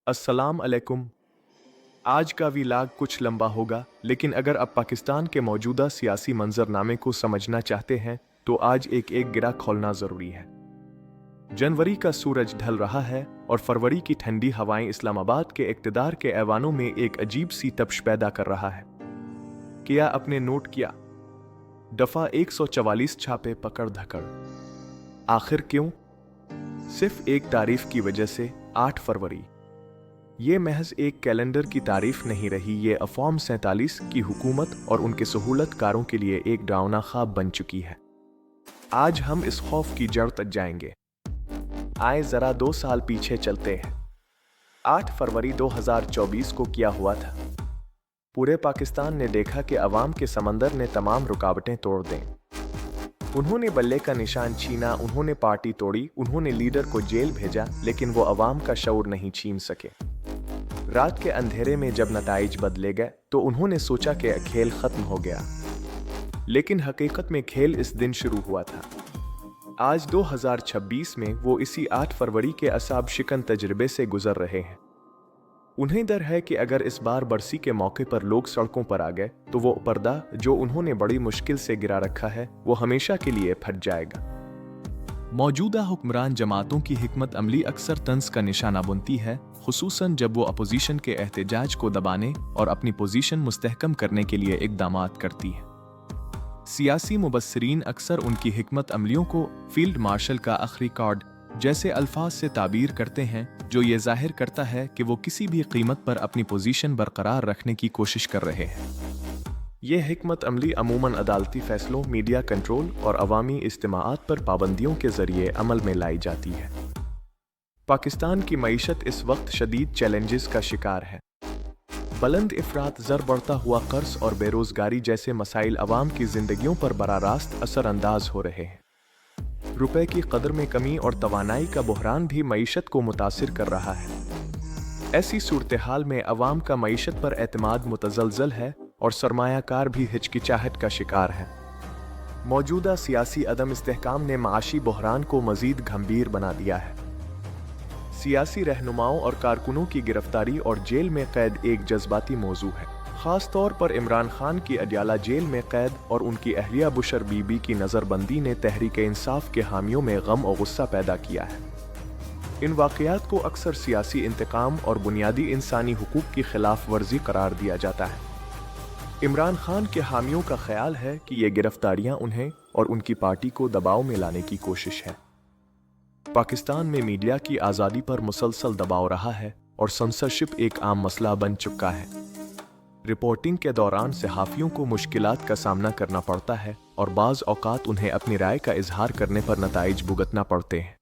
अस्सलाम अलैकुम। आज का व्लॉग कुछ लंबा होगा, लेकिन अगर आप पाकिस्तान के मौजूदा सियासी मंजरनामे को समझना चाहते हैं तो आज एक गिरा खोलना ज़रूरी है। जनवरी का सूरज ढल रहा है और फरवरी की ठंडी हवाएं इस्लामाबाद के इक़्तिदार के ऐवानों में एक अजीब सी तपिश पैदा कर रहा है। क्या आपने नोट किया? दफ़ा 144 छापे पकड़ धकड़। आखिर क्यों? सिर्फ एक तारीफ की वजह से 8 फरवरी। ये महज एक कैलेंडर की तारीफ नहीं रही, ये अफ़वाम 47 की हुकूमत और उनके सहूलतकारों के लिए एक डरावना ख्वाब बन चुकी है। आज हम इस खौफ की जड़ तक जाएंगे। आए ज़रा 2 साल पीछे चलते हैं। 8 फरवरी 2024 को क्या हुआ था? पूरे पाकिस्तान ने देखा कि अवाम के समंदर ने तमाम रुकावटें तोड़ दें। उन्होंने बल्ले का निशान छीना, उन्होंने पार्टी तोड़ी, उन्होंने लीडर को जेल भेजा, लेकिन वो अवाम का शऊर नहीं छीन सके। रात के अंधेरे में जब नताइज बदले गए तो उन्होंने सोचा कि खेल खत्म हो गया, लेकिन हकीकत में खेल इस दिन शुरू हुआ था। आज 2026 में वो इसी 8 फरवरी के असाब शिकन तजर्बे से गुजर रहे हैं। उन्हें डर है कि अगर इस बार बरसी के मौके पर लोग सड़कों पर आ गए तो वो पर्दा जो उन्होंने बड़ी मुश्किल से गिरा रखा है वो हमेशा के लिए फट जाएगा। मौजूदा हुक्मरान जमातों की हिकमत अमली अक्सर तंज का निशाना बुनती है, खुसूसन जब वो अपोजिशन के एहतजाज को दबाने और अपनी पोजीशन मुस्तहकम करने के लिए इक़दामात करती है। सियासी मुबस्सिरीन अक्सर उनकी हिकमत अमलियों को फील्ड मार्शल का आखिरी कार्ड जैसे अल्फाज से ताबीर करते हैं, जो ये जाहिर करता है कि वो किसी भी कीमत पर अपनी पोजीशन बरकरार रखने की कोशिश कर रहे हैं। ये हिकमत अमली अमूमन अदालती फैसलों, मीडिया कंट्रोल और अवामी इज्तिमाआत पर पाबंदियों के जरिए अमल में लाई जाती है। पाकिस्तान की मईशत इस वक्त शदीद चैलेंजेस का शिकार है। बुलंद इफरात ज़र, बढ़ता हुआ कर्ज और बेरोजगारी जैसे मसाइल अवाम की जिंदगियों पर बराह रास्त असरअंदाज हो रहे हैं। रुपए की कदर में कमी और तवानाई का बहरान भी मईशत को मुतासिर कर रहा है। ऐसी सूरत हाल में अवाम का मईशत पर एतमाद मुतज़लज़ल है और सरमायाकार भी हिचकिचाहट का शिकार है। मौजूदा सियासी अदम इस्तेहकाम ने माशी बहरान को मज़ीद गंभीर बना दिया है। सियासी रहनुमाओं और कारकुनों की गिरफ्तारी और जेल में कैद एक जज्बाती मौजू है। ख़ास तौर पर इमरान खान की अडियाला जेल में कैद और उनकी अहलिया बुशर बीबी की नज़रबंदी ने तहरीक इंसाफ के हामियों में गम और गुस्सा पैदा किया है। इन वाक़यात को अक्सर सियासी इंतकाम और बुनियादी इंसानी हुकूक की खिलाफ वर्जी करार दिया जाता है। इमरान खान के हामियों का ख्याल है कि ये गिरफ्तारियां उन्हें और उनकी पार्टी को दबाव में लाने की कोशिश है। पाकिस्तान में मीडिया की आज़ादी पर मुसलसल दबाव रहा है और सेंसरशिप एक आम मसला बन चुका है। रिपोर्टिंग के दौरान सहाफ़ियों को मुश्किलात का सामना करना पड़ता है और बाज़ औक़ात उन्हें अपनी राय का इजहार करने पर नताइज भुगतना पड़ते हैं।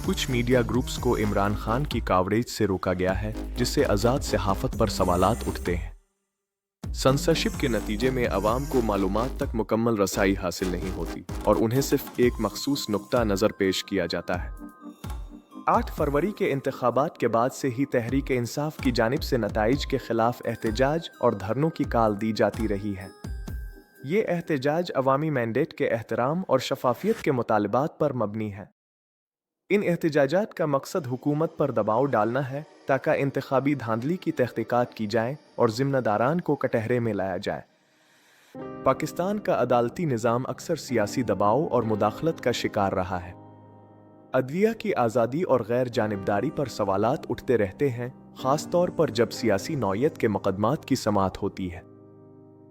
कुछ मीडिया ग्रुप्स को इमरान खान की कवरेज से रोका गया है, जिससे आज़ाद सहाफ़त पर सवालात उठते हैं। सेंसरशिप के नतीजे में अवाम को मालूमात तक मुकम्मल रसाई हासिल नहीं होती और उन्हें सिर्फ एक मखसूस नुक्ता नज़र पेश किया जाता है। 8 फरवरी के इंतखाबात के बाद से ही तहरीक इंसाफ की जानिब से नताइज के खिलाफ एहतजाज और धरनों की काल दी जाती रही है। ये एहतजाज अवामी मैंडेट के एहतराम और शफाफियत के मुतालबात पर मबनी है। इन एहतजाजात का मकसद हुकूमत पर दबाव डालना है ताकि इंतखाबी धांधली की तहकीकात की जाए और ज़िम्मेदारान को कटहरे में लाया जाए। पाकिस्तान का अदालती निज़ाम अक्सर सियासी दबाव और मुदाखलत का शिकार रहा है। अदलिया की आज़ादी और गैर जानिबदारी पर सवालात उठते रहते हैं, ख़ास तौर पर जब सियासी नौयत के मुकदमात की समाअत होती है।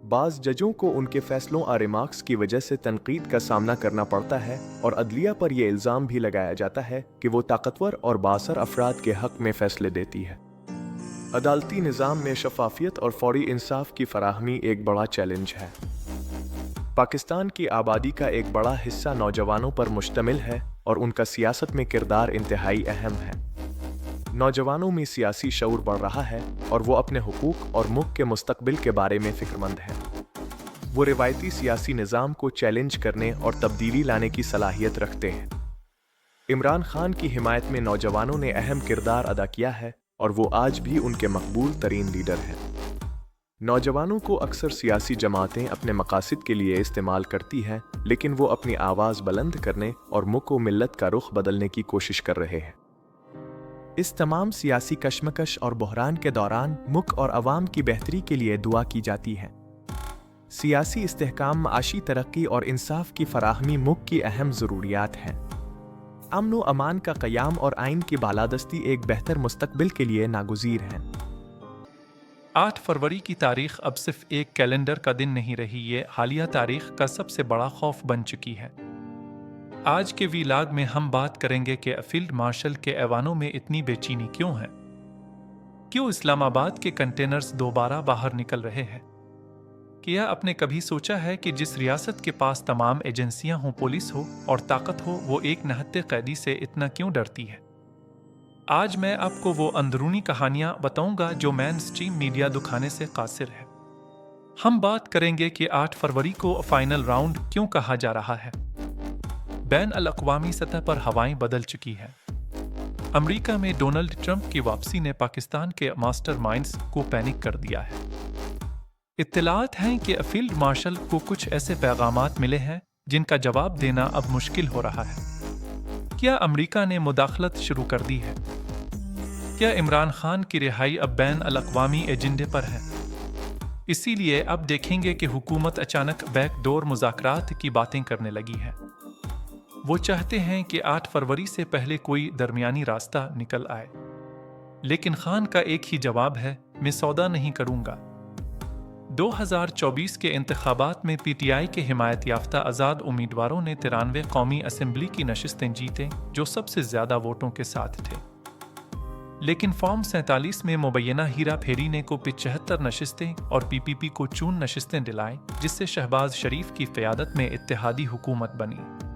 बाज़ जजों को उनके फैसलों और रिमार्क्स की वजह से तनकीद का सामना करना पड़ता है और अदलिया पर यह इल्ज़ाम भी लगाया जाता है कि वो ताकतवर और बासर अफराद के हक़ में फ़ैसले देती है। अदालती निज़ाम में शफाफियत और फौरी इंसाफ की फराहमी एक बड़ा चैलेंज है। पाकिस्तान की आबादी का एक बड़ा हिस्सा नौजवानों पर मुश्तमिल है और उनका सियासत में किरदार इंतहाई अहम है। नौजवानों में सियासी शऊर बढ़ रहा है और वो अपने हुकूक और मुल्क के मुस्तकबिल के बारे में फ़िक्रमंद हैं। वो रिवायती सियासी निज़ाम को चैलेंज करने और तब्दीली लाने की सलाहियत रखते हैं। इमरान खान की हिमायत में नौजवानों ने अहम किरदार अदा किया है और वो आज भी उनके मकबूल तरीन लीडर हैं। नौजवानों को अक्सर सियासी जमातें अपने मकासद के लिए इस्तेमाल करती हैं, लेकिन वो अपनी आवाज़ बुलंद करने और मुल्क व मिल्लत का रुख बदलने की कोशिश कर रहे हैं। इस तमाम सियासी कशमकश और बहरान के दौरान मुल्क और अवाम की बेहतरी के लिए दुआ की जाती है। सियासी इस्तेहकाम, माशी तरक्की और इंसाफ की फराहमी मुल्क की अहम ज़रूरियात हैं। अमन व अमान का क़याम और आइन की बालादस्ती एक बेहतर मुस्तकबिल के लिए नागुज़ीर हैं। 8 फरवरी की तारीख अब सिर्फ एक कैलेंडर का दिन नहीं रही, ये हालिया तारीख का सबसे बड़ा खौफ बन चुकी है। आज के वीलाग में हम बात करेंगे कि फील्ड मार्शल के ऐवानों में इतनी बेचैनी क्यों है? क्यों इस्लामाबाद के कंटेनर्स दोबारा बाहर निकल रहे हैं? क्या आपने कभी सोचा है कि जिस रियासत के पास तमाम एजेंसियां हों, पुलिस हो और ताकत हो, वो एक नहत्ते कैदी से इतना क्यों डरती है? आज मैं आपको वो अंदरूनी कहानियां बताऊंगा जो मेन स्ट्रीम मीडिया दिखाने से कासिर है। हम बात करेंगे कि 8 फरवरी को फाइनल राउंड क्यों कहा जा रहा है। बैन अल-अक़वामी सतह पर हवाएं बदल चुकी हैं। अमेरिका में डोनाल्ड ट्रंप की वापसी ने पाकिस्तान के मास्टरमाइंड्स को पैनिक कर दिया है। इत्तलात हैं कि फील्ड मार्शल को कुछ ऐसे पैगामात मिले हैं जिनका जवाब देना अब मुश्किल हो रहा है। क्या अमेरिका ने मुदाखलत शुरू कर दी है? क्या इमरान खान की रिहाई अब बैन अल-अक़वामी एजेंडे पर है? इसीलिए अब देखेंगे कि हुकूमत अचानक बैकडोर मुज़ाकरात की बातें करने लगी है। वो चाहते हैं कि 8 फरवरी से पहले कोई दरमियानी रास्ता निकल आए, लेकिन खान का एक ही जवाब है, मैं सौदा नहीं करूंगा। 2024 के इंतखाबात में पीटीआई के हिमायत याफ्ता आज़ाद उम्मीदवारों ने 93 कौमी असेंबली की नशिस्तें जीतें, जो सबसे ज़्यादा वोटों के साथ थे। लेकिन फॉर्म 47 में मुबैना हीरा फेरी ने को 75 नशिस्तें और पीपीपी को 54 नशिस्तें दिलाएं, जिससे शहबाज शरीफ की क़यादत में इत्तेहादी हुकूमत बनी।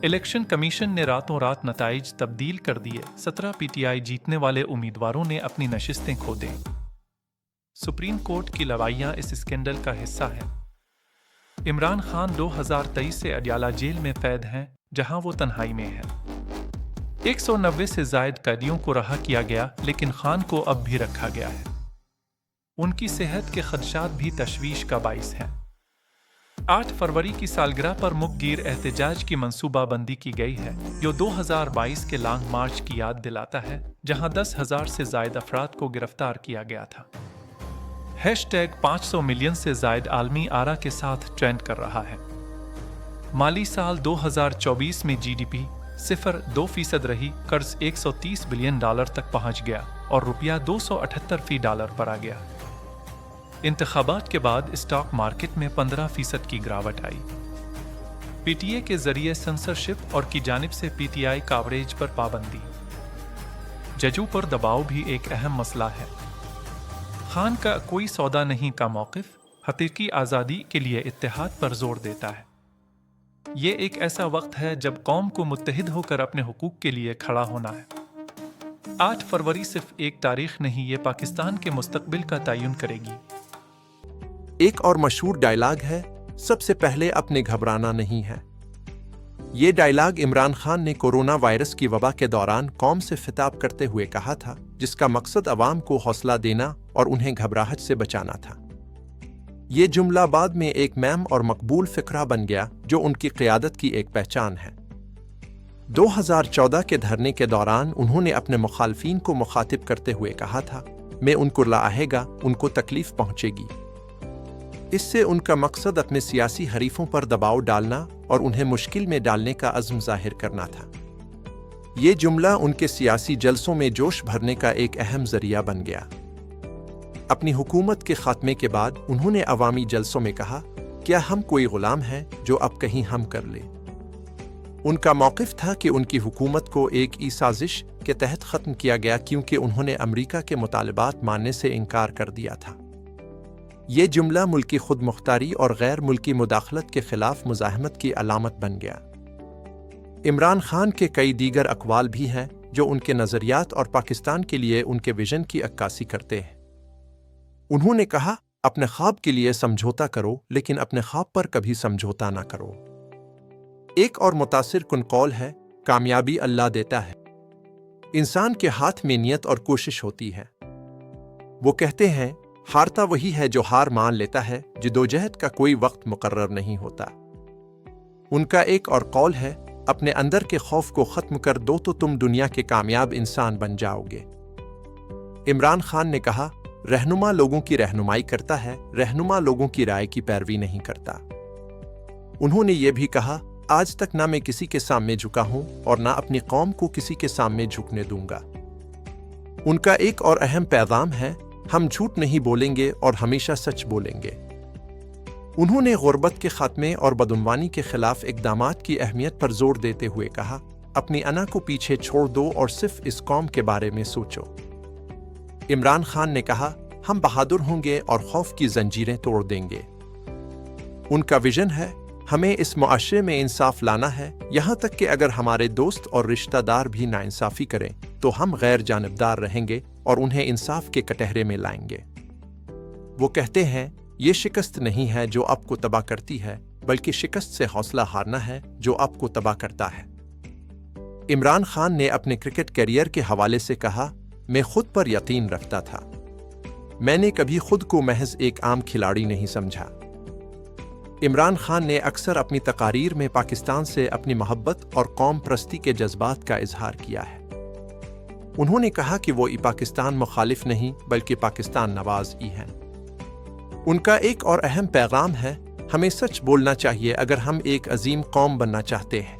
इलेक्शन कमीशन ने रातों रात नताइज तब्दील कर दिए। 17 पीटीआई जीतने वाले उम्मीदवारों ने अपनी नशिस्तें खो दी। सुप्रीम कोर्ट की लड़ाइयां इस स्कैंडल का हिस्सा है। इमरान खान 2023 से अडयाला जेल में कैद हैं, जहां वो तन्हाई में है। 190 से जायद कैदियों को रहा किया गया, लेकिन खान को अब भी रखा गया है। उनकी सेहत के खदशात भी तशवीश का बाइस हैं। 8 फरवरी की सालगिरह पर मुखगिर एहतजाज की मंसूबाबंदी की गई है, जो 2022 के लॉन्ग मार्च की याद दिलाता है, जहां 10,000 से जायद अफराद को गिरफ्तार किया गया था। #500 मिलियन से जायद आलमी आरा के साथ ट्रेंड कर रहा है। माली साल 2024 में जीडीपी 0.2% रही, कर्ज $130 बिलियन तक पहुंच गया और रुपया $278 पर आ गया। इंतखाबात के बाद स्टॉक मार्केट में 15% की गिरावट आई। पीटीए के जरिए सेंसरशिप और की जानिब से पीटीआई कवरेज पर पाबंदी। जजों पर दबाव भी एक अहम मसला है। खान का कोई सौदा नहीं का मौक़िफ़ हकीकी आज़ादी के लिए इत्तेहाद पर जोर देता है। ये एक ऐसा वक्त है जब कौम को मुत्तहिद होकर अपने हुकूक के लिए खड़ा होना है। 8 फरवरी सिर्फ एक तारीख नहीं, ये पाकिस्तान के मुस्तकबिल का तयन करेगी। एक और मशहूर डायलॉग है, सबसे पहले अपने घबराना नहीं है। ये डायलॉग इमरान खान ने कोरोना वायरस की वबा के दौरान कौम से खिताब करते हुए कहा था, जिसका मकसद अवाम को हौसला देना और उन्हें घबराहट से बचाना था। ये जुमला बाद में एक मैम और मकबूल फिक्रा बन गया, जो उनकी क़यादत की एक पहचान है। 2014 के धरने के दौरान उन्होंने अपने मुखालफीन को मुखातिब करते हुए कहा था, मैं उनको लाएगा, उनको तकलीफ पहुंचेगी। इससे उनका मकसद अपने सियासी हरीफों पर दबाव डालना और उन्हें मुश्किल में डालने का अज़्म ज़ाहिर करना था। ये जुमला उनके सियासी जलसों में जोश भरने का एक अहम ज़रिया बन गया। अपनी हुकूमत के ख़ात्मे के बाद उन्होंने अवामी जलसों में कहा, क्या हम कोई ग़ुलाम हैं जो अब कहीं हम कर ले। उनका मौक़िफ़ था कि उनकी हुकूमत को एक ई साजिश के तहत ख़त्म किया गया, क्योंकि उन्होंने अमेरिका के मुतालबात मानने से इनकार कर दिया था। ये जुमला मुल्की खुद मुख्तारी और गैर मुल्की मुदाखलत के खिलाफ मुज़ाहमत की अलामत बन गया। इमरान खान के कई दीगर अक़वाल भी हैं जो उनके नज़रियात और पाकिस्तान के लिए उनके विजन की अक्कासी करते हैं। उन्होंने कहा, अपने ख्वाब के लिए समझौता करो, लेकिन अपने ख्वाब पर कभी समझौता ना करो। एक और मुतासिर कुन कौल है, कामयाबी अल्लाह देता है, इंसान के हाथ में नियत और कोशिश होती है। वो कहते हैं, हारता वही है जो हार मान लेता है, जद्दोजहद का कोई वक्त मुकर्रर नहीं होता। उनका एक और कौल है, اپنے اندر کے خوف کو ختم کر دو تو تم دنیا کے کامیاب انسان بن جاؤ گے۔ عمران خان نے کہا، رہنما لوگوں کی رہنمائی کرتا ہے، رہنما لوگوں کی رائے کی پیروی نہیں کرتا۔ انہوں نے یہ بھی کہا، آج تک نہ میں کسی کے سامنے جھکا ہوں اور نہ اپنی قوم کو کسی کے سامنے جھکنے دوں گا۔ ان کا ایک اور اہم پیغام ہے، ہم جھوٹ نہیں بولیں گے اور ہمیشہ سچ بولیں گے۔ انہوں نے غربت کے خاتمے اور بدعنوانی کے خلاف اقدامات کی اہمیت پر زور دیتے ہوئے کہا، اپنی انا کو پیچھے چھوڑ دو اور صرف اس قوم کے بارے میں سوچو۔ عمران خان نے کہا، ہم بہادر ہوں گے اور خوف کی زنجیریں توڑ دیں گے۔ ان کا ویژن ہے، ہمیں اس معاشرے میں انصاف لانا ہے، یہاں تک کہ اگر ہمارے دوست اور رشتہ دار بھی ناانصافی کریں تو ہم غیر جانبدار رہیں گے اور انہیں انصاف کے کٹہرے میں لائیں گے۔ وہ کہتے ہیں، یہ شکست نہیں ہے جو آپ کو تباہ کرتی ہے، بلکہ شکست سے حوصلہ ہارنا ہے جو آپ کو تباہ کرتا ہے۔ عمران خان نے اپنے کرکٹ کیریئر کے حوالے سے کہا، میں خود پر یقین رکھتا تھا۔ میں نے کبھی خود کو محض ایک عام کھلاڑی نہیں سمجھا۔ عمران خان نے اکثر اپنی تقاریر میں پاکستان سے اپنی محبت اور قوم پرستی کے جذبات کا اظہار کیا ہے۔ انہوں نے کہا کہ وہ پاکستان مخالف نہیں بلکہ پاکستان نواز ہی ہیں۔ ان کا ایک اور اہم پیغام ہے، ہمیں سچ بولنا چاہیے اگر ہم ایک عظیم قوم بننا چاہتے ہیں۔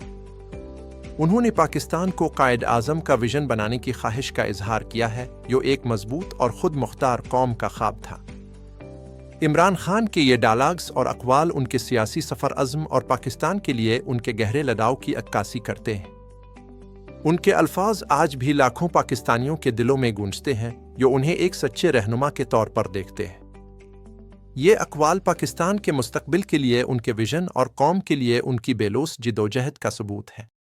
انہوں نے پاکستان کو قائد اعظم کا ویژن بنانے کی خواہش کا اظہار کیا ہے، جو ایک مضبوط اور خود مختار قوم کا خواب تھا۔ عمران خان کے یہ ڈائلاگز اور اقوال ان کے سیاسی سفر عزم اور پاکستان کے لیے ان کے گہرے لگاؤ کی عکاسی کرتے ہیں۔ ان کے الفاظ آج بھی لاکھوں پاکستانیوں کے دلوں میں گونجتے ہیں، جو انہیں ایک سچے رہنما کے طور پر دیکھتے ہیں۔ یہ اقوال پاکستان کے مستقبل کے لیے ان کے ویژن اور قوم کے لیے ان کی بے لوث جدوجہد کا ثبوت ہے۔